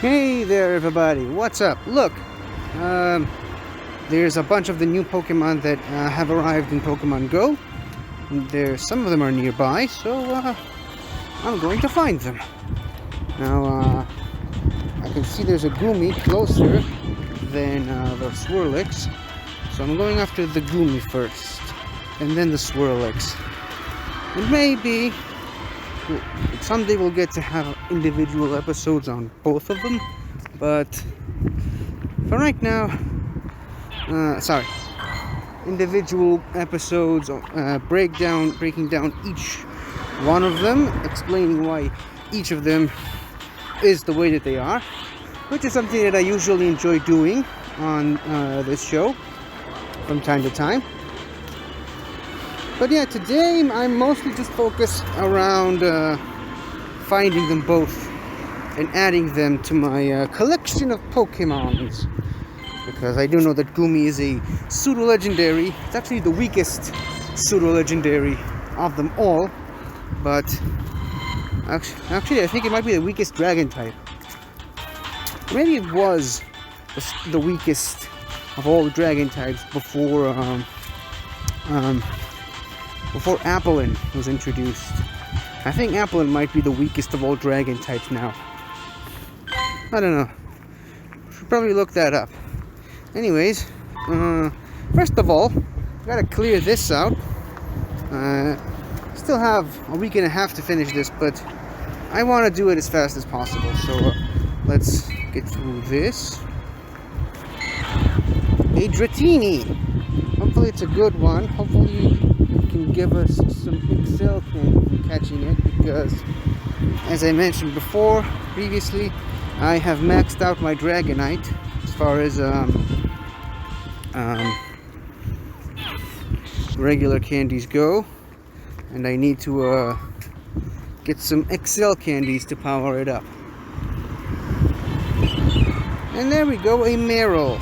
Hey there everybody, what's up? Look, there's a bunch of the new Pokemon that have arrived in Pokemon Go. Some of them are nearby, so I'm going to find them. Now, I can see there's a Goomy closer than the Swirlix, so I'm going after the Goomy first, and then the Swirlix. And maybe someday we'll get to have individual episodes on both of them, but for right now, individual episodes, breaking down each one of them, explaining why each of them is the way that they are, which is something that I usually enjoy doing on this show from time to time. But yeah, today I'm mostly just focused around finding them both and adding them to my collection of Pokemons. Because I do know that Goomy is a pseudo-legendary. It's actually the weakest pseudo-legendary of them all. But actually I think it might be the weakest dragon type. Maybe it was the weakest of all the dragon types before Applin was introduced. I think Applin might be the weakest of all dragon types now. I don't know. Should probably look that up. Anyways, first of all, gotta clear this out. Still have a week and a half to finish this, but I want to do it as fast as possible. So let's get through this. A Dratini. Hopefully it's a good one. Hopefully it can give us some Excel candy for catching it, because as I mentioned previously, I have maxed out my Dragonite as far as regular candies go, and I need to get some Excel candies to power it up. And there we go, a Meryl,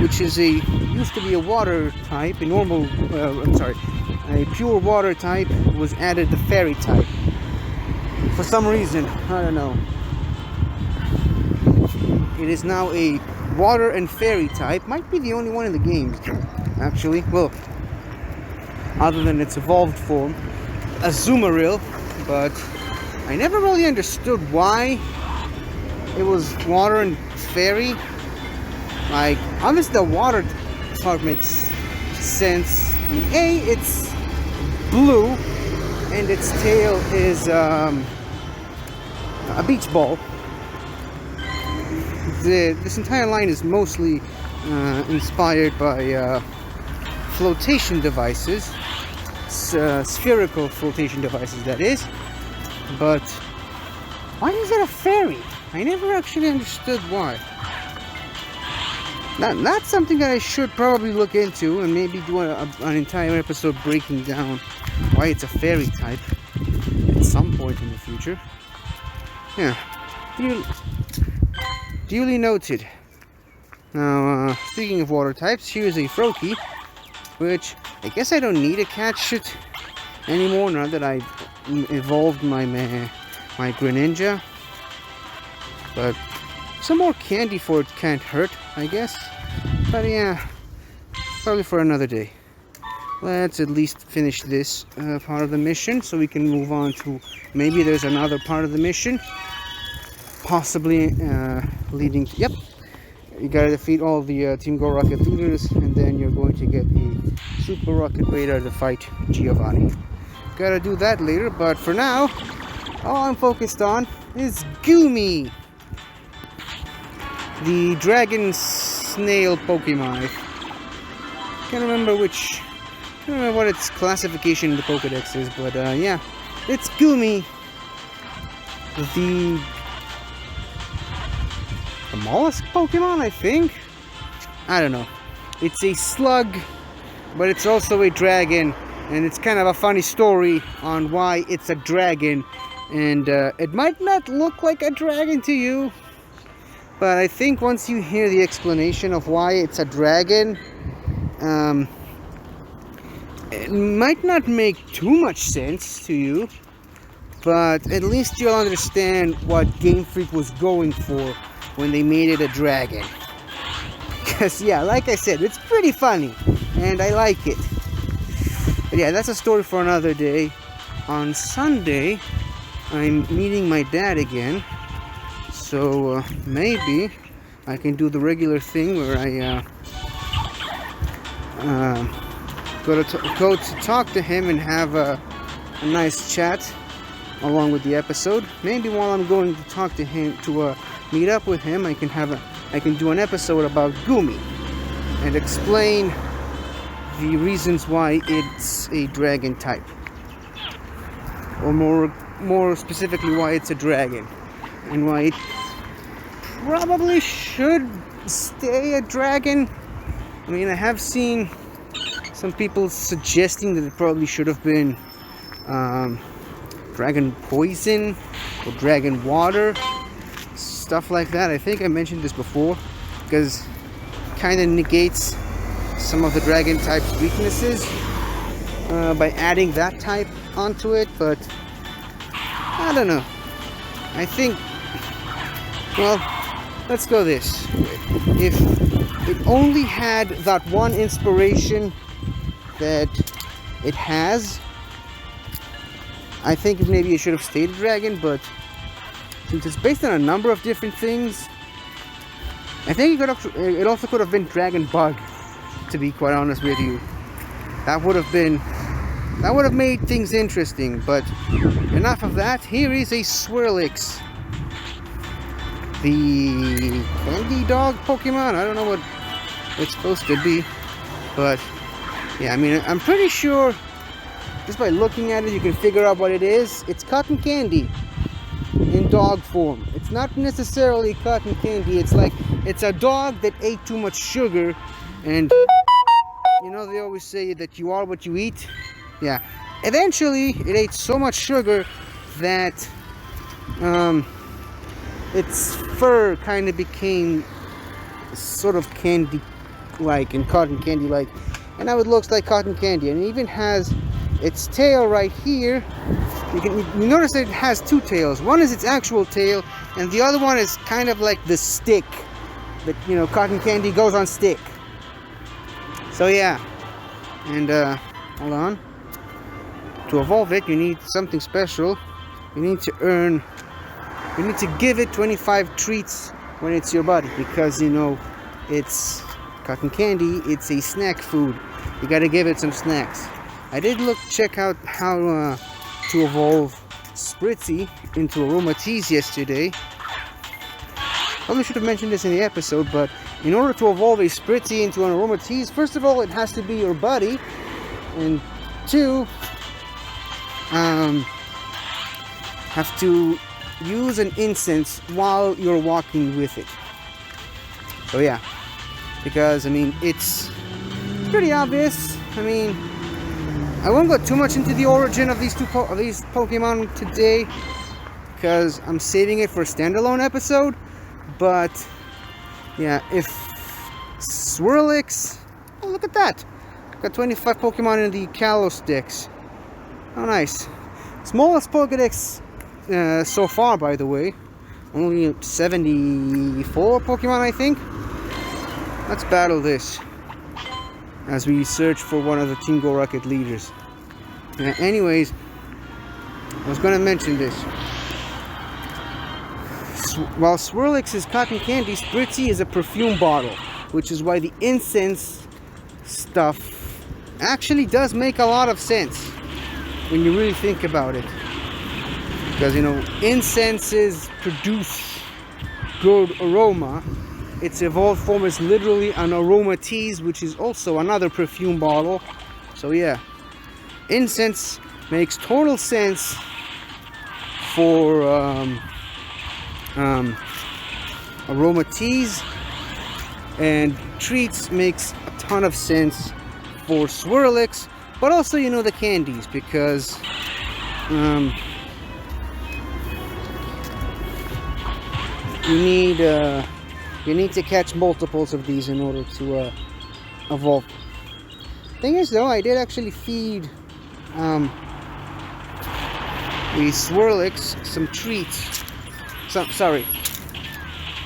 which is used to be a water type, a pure water type, was added the fairy type. For some reason, I don't know. It is now a water and fairy type. Might be the only one in the game, actually. Well, other than its evolved form, Azumarill. But I never really understood why it was water and fairy. Like, obviously the water part makes sense. I mean, it's blue, and its tail is a beach ball. This entire line is mostly inspired by flotation devices, spherical flotation devices, that is. But why is it a fairy? I never actually understood why. That's something that I should probably look into and maybe do an entire episode breaking down why it's a fairy type at some point in the future. Yeah, duly noted. Now, speaking of water types, here's a Froakie, which I guess I don't need to catch it anymore now that I've evolved my Greninja. But some more candy for it can't hurt, I guess. But yeah, probably for another day. Let's at least finish this part of the mission, so we can move on to maybe there's another part of the mission, possibly leading to, yep, you gotta defeat all the Team Go Rocket leaders, and then you're going to get a Super Rocket Radar to fight Giovanni. Gotta do that later, but for now, all I'm focused on is Goomy, the dragon snail Pokemon. I can't remember what its classification in the Pokedex is, but yeah, it's Goomy, the mollusk Pokemon, I think. I don't know. It's a slug, but it's also a dragon, and it's kind of a funny story on why it's a dragon, and it might not look like a dragon to you, but I think once you hear the explanation of why it's a dragon, it might not make too much sense to you. but at least you'll understand what Game Freak was going for when they made it a dragon. Because, yeah, like I said, it's pretty funny, and I like it. But yeah, that's a story for another day. On Sunday, I'm meeting my dad again, so maybe I can do the regular thing where I go to talk to him and have a nice chat along with the episode. Maybe while I'm going to talk to him, to meet up with him, I can do an episode about Goomy and explain the reasons why it's a dragon type, or more specifically why it's a dragon and why it probably should stay a dragon. I mean, I have seen some people suggesting that it probably should have been dragon poison or dragon water, stuff like that. I think I mentioned this before, because it kind of negates some of the dragon type's weaknesses by adding that type onto it. But I don't know. I think, well, let's go this way. If it only had that one inspiration that it has, I think maybe it should have stayed a dragon. But since it's based on a number of different things, I think it also could have been dragon bug, to be quite honest with you. That would have made things interesting. But enough of that. Here is a Swirlix, the candy dog Pokemon. I don't know what it's supposed to be, but yeah, I mean, I'm pretty sure just by looking at it you can figure out what it is. It's cotton candy in dog form. It's not necessarily cotton candy. It's like, it's a dog that ate too much sugar, and you know, they always say that you are what you eat. Yeah, eventually it ate so much sugar that its fur kind of became sort of candy-like and cotton candy-like, and now it looks like cotton candy. And it even has its tail right here. You notice that it has two tails. One is its actual tail, and the other one is kind of like the stick that, you know, cotton candy goes on stick. So yeah, and hold on. To evolve it, you need something special. You need to give it 25 treats when it's your buddy, because, you know, it's cotton candy, it's a snack food. You gotta give it some snacks. I did check out how to evolve Spritzy into Aromatisse yesterday. Probably should have mentioned this in the episode, but in order to evolve a Spritzy into an Aromatisse, first of all, it has to be your buddy, and two, have to use an incense while you're walking with it. So yeah, because I mean, it's pretty obvious. I mean, I won't go too much into the origin of these Pokemon today, because I'm saving it for a standalone episode. But yeah, if Swirlix, oh, look at that, got 25 Pokemon in the Kalos Dex. Oh, nice. Smallest Pokedex so far, by the way. Only 74 Pokemon, I think. Let's battle this as we search for one of the Team Go Rocket leaders. Anyways, I was going to mention this. While Swirlix is cotton candy, Spritzy is a perfume bottle, which is why the incense stuff actually does make a lot of sense when you really think about it. Because, you know, incenses produce good aroma. Its evolved form is literally an Aromatisse, which is also another perfume bottle. So yeah, incense makes total sense for Aromatisse, and treats makes a ton of sense for Swirlix. But also, you know, the candies, because you need to catch multiples of these in order to evolve. Thing is, though, I did actually feed the Swirlix some treats. Sorry.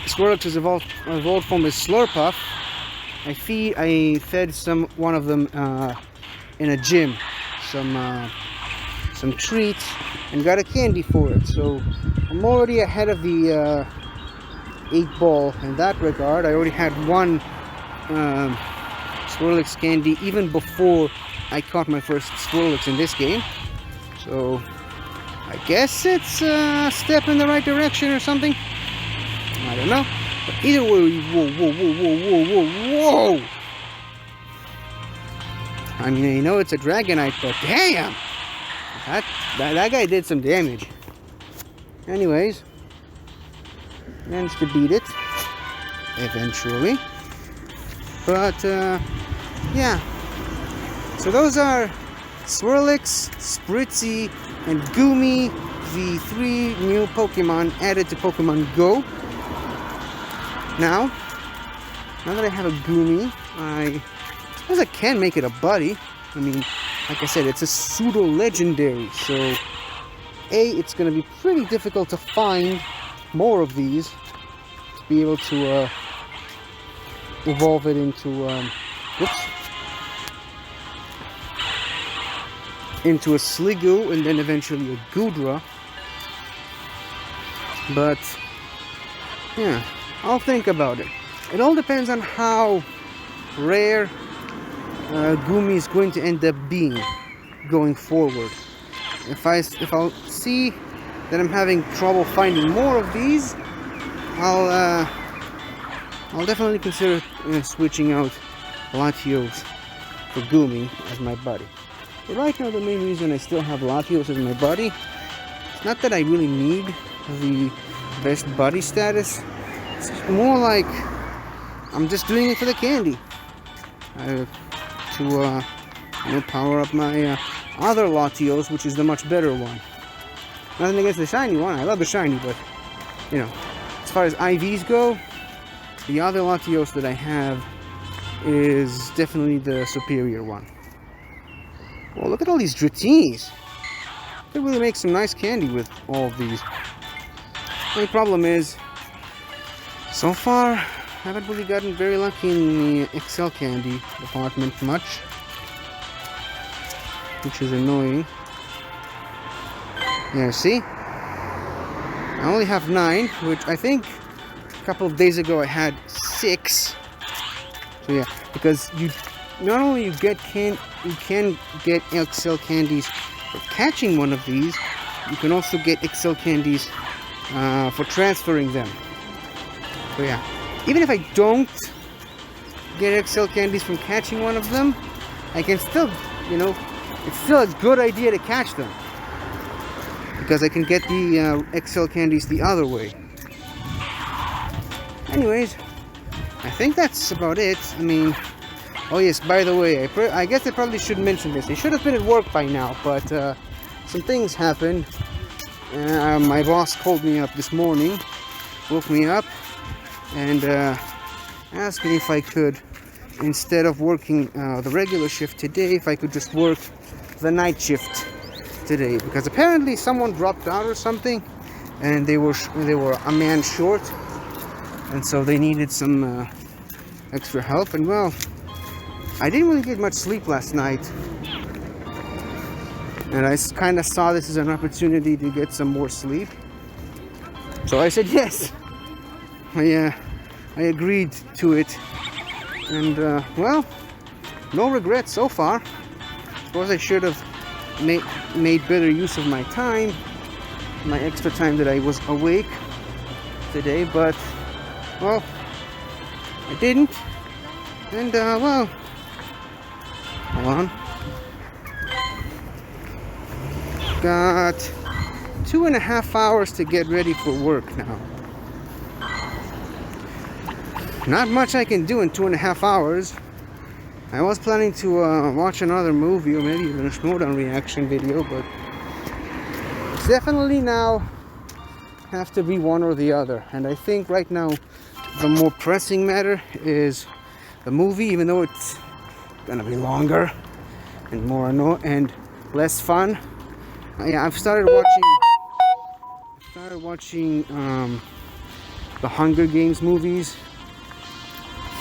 Swirlix is evolved from his Slurpuff. I fed one of them in a gym some treats and got a candy for it. So I'm already ahead of the 8-ball in that regard. I already had one Swirlix candy even before I caught my first Swirlix in this game. So I guess it's a step in the right direction or something. I don't know. But either way, whoa. I mean, I know it's a Dragonite, but damn! That guy did some damage. Anyways, managed to beat it eventually. But, yeah. So those are Swirlix, Spritzy, and Goomy, the 3 new Pokemon added to Pokemon Go. Now that I have a Goomy, I suppose I can make it a buddy. I mean, like I said, it's a pseudo-legendary, so it's going to be pretty difficult to find more of these to be able to evolve it into into a Sliggoo and then eventually a Goodra. But yeah, I'll think about it. It all depends on how rare Goomy is going to end up being going forward. If I'll see that I'm having trouble finding more of these, I'll definitely consider switching out Latios for Goomy as my buddy. But right now, the main reason I still have Latios as my buddy, it's not that I really need the best buddy status. It's more like I'm just doing it for the candy. To power up my other Latios, which is the much better one. Nothing against the shiny one. I love the shiny, but as far as IVs go, the other Latios that I have is definitely the superior one. Well, look at all these Dratinis. They really make some nice candy with all of these. The only problem is, so far, I haven't really gotten very lucky in the XL candy department much, which is annoying. Yeah, see? I only have 9, which I think a couple of days ago I had 6. So yeah, because you can get XL candies for catching one of these. You can also get XL candies for transferring them. So yeah, even if I don't get XL candies from catching one of them, I can still, it's still a good idea to catch them, because I can get the XL candies the other way. Anyways, I think that's about it. I mean, oh yes, by the way, I guess I probably should mention this. I should have been at work by now, but some things happened. My boss called me up this morning, woke me up, and asked me if I could, instead of working the regular shift today, if I could just work the night shift today, because apparently someone dropped out or something, and they were a man short, and so they needed some extra help. And well, I didn't really get much sleep last night, and I kind of saw this as an opportunity to get some more sleep. So I said yes. I agreed to it, and well, no regrets so far. Suppose I should have made better use of my time, my extra time that I was awake today, but well, I didn't. And well, hold on. Got 2.5 hours to get ready for work now. Not much I can do in 2.5 hours. I was planning to watch another movie, or maybe even a Schmodown reaction video, but it's definitely now have to be one or the other. And I think right now the more pressing matter is the movie, even though it's gonna be longer and more and less fun. Yeah, I've started watching started watching the Hunger Games movies.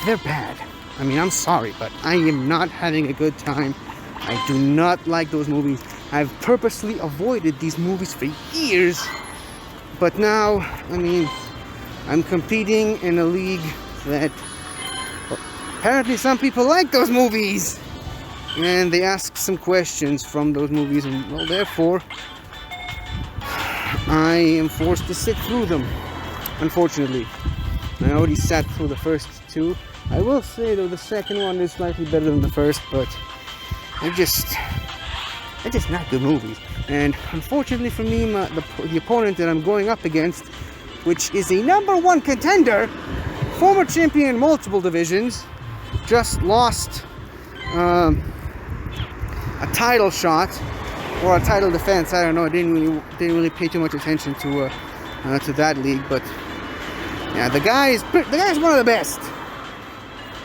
They're bad. I mean, I'm sorry, but I am not having a good time. I do not like those movies. I've purposely avoided these movies for years. But now, I mean, I'm competing in a league that apparently some people like those movies. And they ask some questions from those movies, and well, therefore, I am forced to sit through them, unfortunately. I already sat through the first two. I will say, though, the second one is slightly better than the first, but they're just not good movies. And unfortunately for me, the opponent that I'm going up against, which is a #1 contender, former champion in multiple divisions, just lost a title shot or a title defense. I don't know. I didn't really pay too much attention to that league, but yeah, the guy is one of the best.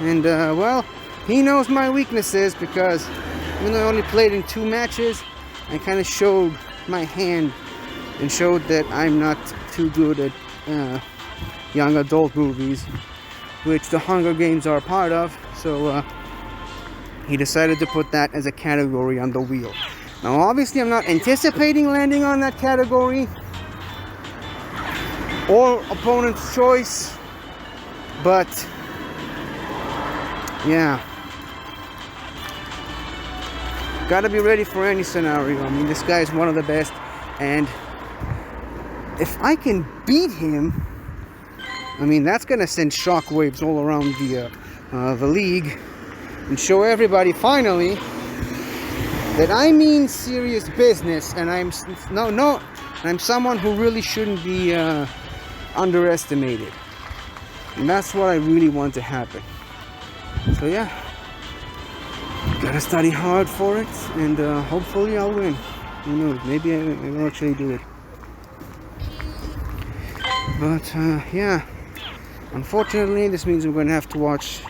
And well, he knows my weaknesses because even though I only played in 2 matches, I kind of showed my hand and showed that I'm not too good at young adult movies, which the Hunger Games are a part of. So he decided to put that as a category on the wheel. Now obviously I'm not anticipating landing on that category or opponent's choice, but yeah, gotta be ready for any scenario. I mean, this guy is one of the best, and if I can beat him, I mean, that's gonna send shockwaves all around the league and show everybody finally that I mean serious business, and I'm someone who really shouldn't be underestimated. And that's what I really want to happen. So yeah, gotta study hard for it, and hopefully I'll win. Who knows? Maybe I will actually do it. But yeah, unfortunately, this means we're going to have to watch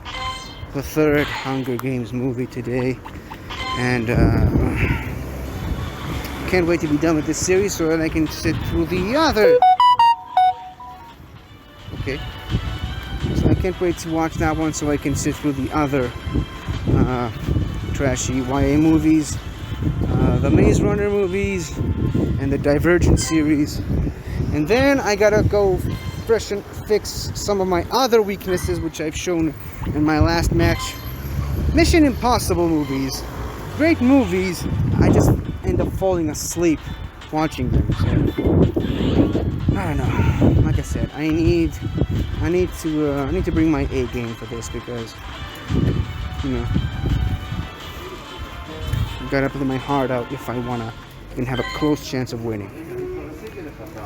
the 3rd Hunger Games movie today, and can't wait to be done with this series so that I can sit through the other. Okay. So I can't wait to watch that one so I can sit through the other trashy YA movies, the Maze Runner movies, and the Divergent series. And then I gotta go fix some of my other weaknesses, which I've shown in my last match. Mission Impossible movies. Great movies. I just end up falling asleep watching them. So I don't know. Like I said, I need to bring my A game for this, because you know, I've got to put my heart out if I wanna even have a close chance of winning.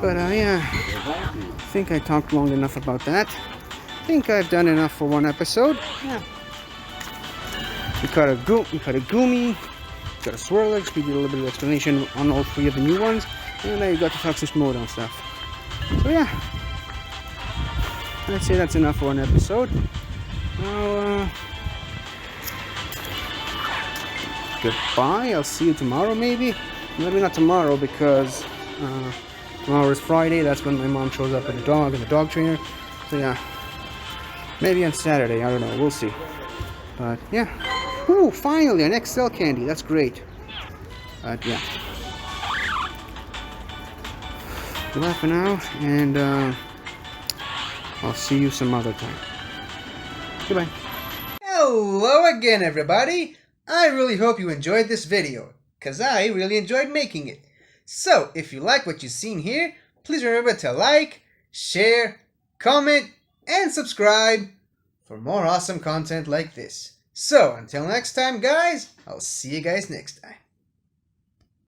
But yeah, I think I talked long enough about that. I think I've done enough for one episode. Yeah. We caught a Goomy, got a Swirlix, we did a little bit of explanation on all 3 of the new ones, and then you got to talk some Schmodown stuff. So yeah, I'd say that's enough for an episode. Now, goodbye. I'll see you tomorrow, maybe. Maybe not tomorrow, because tomorrow is Friday. That's when my mom shows up with the dog and the dog trainer. So yeah, maybe on Saturday. I don't know. We'll see. But yeah. Ooh, finally an XL candy. That's great. But yeah. Goodbye for now, and I'll see you some other time. Goodbye. Hello again, everybody. I really hope you enjoyed this video, because I really enjoyed making it. So, if you like what you've seen here, please remember to like, share, comment, and subscribe for more awesome content like this. So, until next time, guys, I'll see you guys next time.